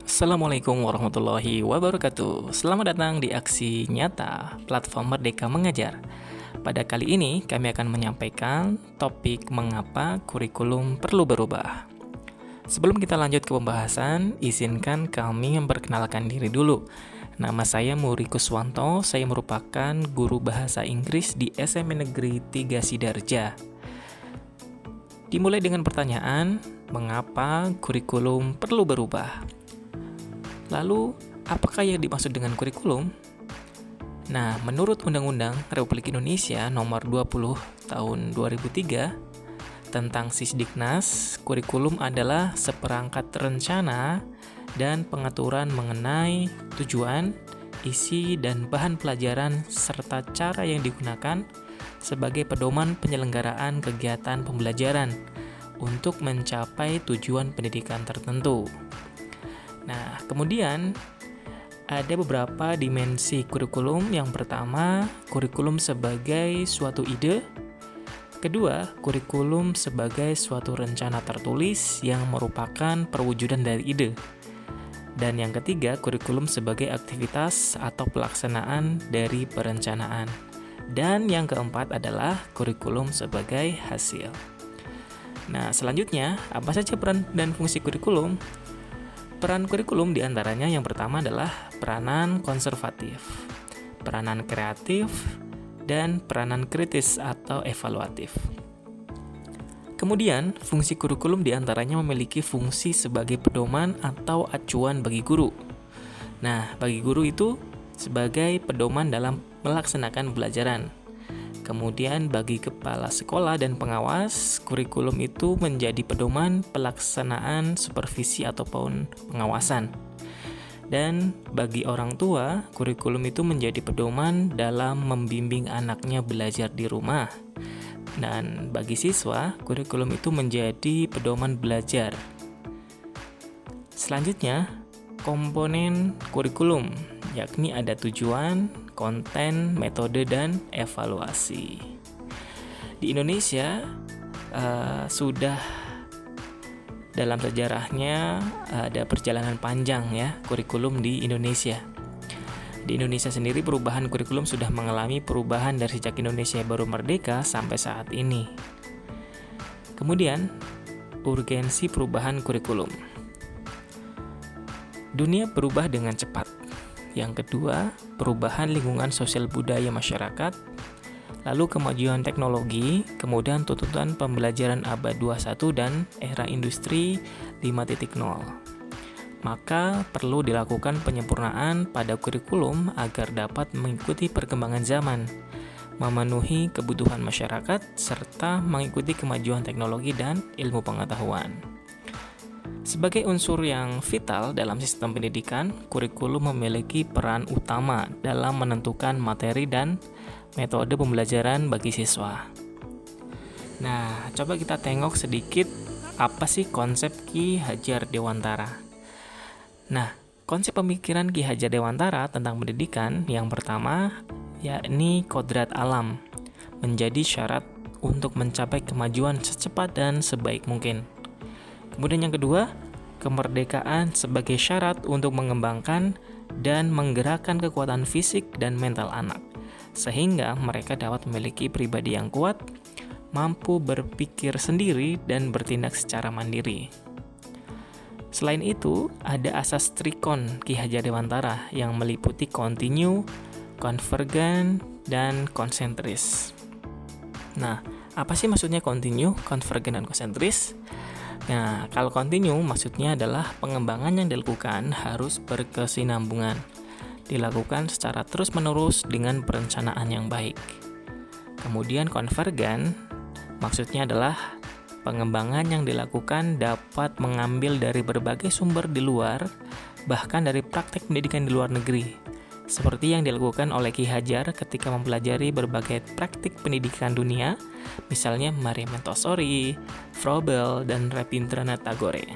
Assalamualaikum warahmatullahi wabarakatuh. Selamat datang di Aksi Nyata, platform Merdeka Mengajar. Pada kali ini, kami akan menyampaikan topik mengapa kurikulum perlu berubah. Sebelum kita lanjut ke pembahasan, izinkan kami memperkenalkan diri dulu. Nama saya Muri Kuswanto, saya merupakan guru bahasa Inggris di SMA Negeri 3 Sidarja. Dimulai dengan pertanyaan, mengapa kurikulum perlu berubah? Lalu, apakah yang dimaksud dengan kurikulum? Nah, menurut Undang-Undang Republik Indonesia Nomor 20 Tahun 2003 tentang Sisdiknas, kurikulum adalah seperangkat rencana dan pengaturan mengenai tujuan, isi, dan bahan pelajaran serta cara yang digunakan sebagai pedoman penyelenggaraan kegiatan pembelajaran untuk mencapai tujuan pendidikan tertentu. Nah, kemudian ada beberapa dimensi kurikulum. Yang pertama, kurikulum sebagai suatu ide. Kedua, kurikulum sebagai suatu rencana tertulis yang merupakan perwujudan dari ide. Dan yang ketiga, kurikulum sebagai aktivitas atau pelaksanaan dari perencanaan. Dan yang keempat adalah kurikulum sebagai hasil. Nah, selanjutnya, apa saja peran dan fungsi kurikulum? Peran kurikulum diantaranya yang pertama adalah peranan konservatif, peranan kreatif, dan peranan kritis atau evaluatif. Kemudian, fungsi kurikulum diantaranya memiliki fungsi sebagai pedoman atau acuan bagi guru. Nah, bagi guru itu sebagai pedoman dalam melaksanakan pelajaran. Kemudian bagi kepala sekolah dan pengawas, kurikulum itu menjadi pedoman pelaksanaan supervisi ataupun pengawasan. Dan bagi orang tua, kurikulum itu menjadi pedoman dalam membimbing anaknya belajar di rumah. Dan bagi siswa, kurikulum itu menjadi pedoman belajar. Selanjutnya, komponen kurikulum, yakni ada tujuan, konten, metode, dan evaluasi. Di Indonesia sudah dalam sejarahnya ada perjalanan panjang ya kurikulum di Indonesia. Di Indonesia sendiri perubahan kurikulum sudah mengalami perubahan dari sejak Indonesia baru merdeka sampai saat ini. Kemudian, urgensi perubahan kurikulum. Dunia berubah dengan cepat. Yang kedua, perubahan lingkungan sosial budaya masyarakat, lalu kemajuan teknologi, kemudian tuntutan pembelajaran abad 21 dan era industri 5.0. Maka perlu dilakukan penyempurnaan pada kurikulum agar dapat mengikuti perkembangan zaman, memenuhi kebutuhan masyarakat, serta mengikuti kemajuan teknologi dan ilmu pengetahuan. Sebagai unsur yang vital dalam sistem pendidikan, kurikulum memiliki peran utama dalam menentukan materi dan metode pembelajaran bagi siswa. Nah, coba kita tengok sedikit apa sih konsep Ki Hajar Dewantara. Nah, konsep pemikiran Ki Hajar Dewantara tentang pendidikan yang pertama yakni kodrat alam menjadi syarat untuk mencapai kemajuan secepat dan sebaik mungkin. Kemudian yang kedua, kemerdekaan sebagai syarat untuk mengembangkan dan menggerakkan kekuatan fisik dan mental anak, sehingga mereka dapat memiliki pribadi yang kuat, mampu berpikir sendiri dan bertindak secara mandiri. Selain itu, ada asas trikon Ki Hajar Dewantara yang meliputi kontinu, konvergen, dan konsentris. Nah, apa sih maksudnya kontinu, konvergen, dan konsentris? Nah, kalau kontinu maksudnya adalah pengembangan yang dilakukan harus berkesinambungan, dilakukan secara terus-menerus dengan perencanaan yang baik. Kemudian konvergen maksudnya adalah pengembangan yang dilakukan dapat mengambil dari berbagai sumber di luar, bahkan dari praktek pendidikan di luar negeri, seperti yang dilakukan oleh Ki Hajar ketika mempelajari berbagai praktik pendidikan dunia, misalnya Maria Montessori, Froebel, dan Rabindranath Tagore.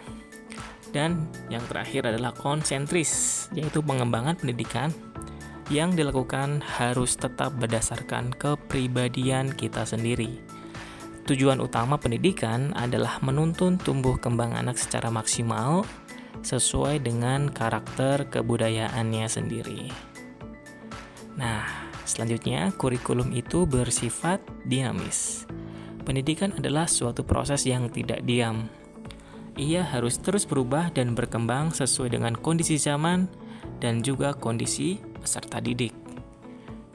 Dan yang terakhir adalah konsentris, yaitu pengembangan pendidikan yang dilakukan harus tetap berdasarkan kepribadian kita sendiri. Tujuan utama pendidikan adalah menuntun tumbuh kembang anak secara maksimal sesuai dengan karakter kebudayaannya sendiri. Nah, selanjutnya kurikulum itu bersifat dinamis. Pendidikan adalah suatu proses yang tidak diam. Ia harus terus berubah dan berkembang sesuai dengan kondisi zaman dan juga kondisi peserta didik.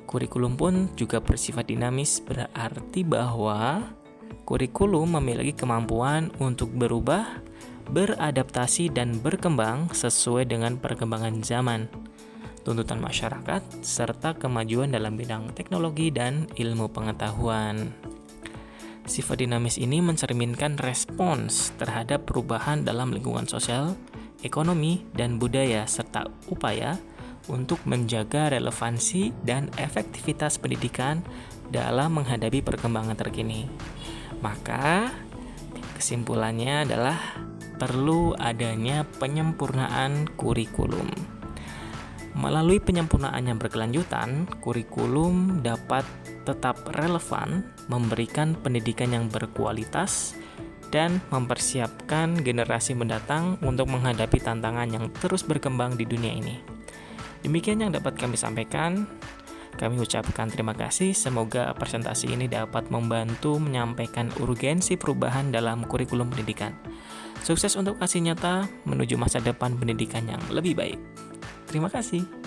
Kurikulum pun juga bersifat dinamis, berarti bahwa kurikulum memiliki kemampuan untuk berubah, beradaptasi, dan berkembang sesuai dengan perkembangan zaman, tuntutan masyarakat, serta kemajuan dalam bidang teknologi dan ilmu pengetahuan. Sifat dinamis ini mencerminkan respons terhadap perubahan dalam lingkungan sosial, ekonomi, dan budaya, serta upaya untuk menjaga relevansi dan efektivitas pendidikan dalam menghadapi perkembangan terkini. Maka, kesimpulannya adalah perlu adanya penyempurnaan kurikulum. Melalui penyempurnaan yang berkelanjutan, kurikulum dapat tetap relevan, memberikan pendidikan yang berkualitas, dan mempersiapkan generasi mendatang untuk menghadapi tantangan yang terus berkembang di dunia ini. Demikian yang dapat kami sampaikan. Kami ucapkan terima kasih. Semoga presentasi ini dapat membantu menyampaikan urgensi perubahan dalam kurikulum pendidikan. Sukses untuk aksi nyata menuju masa depan pendidikan yang lebih baik. Terima kasih.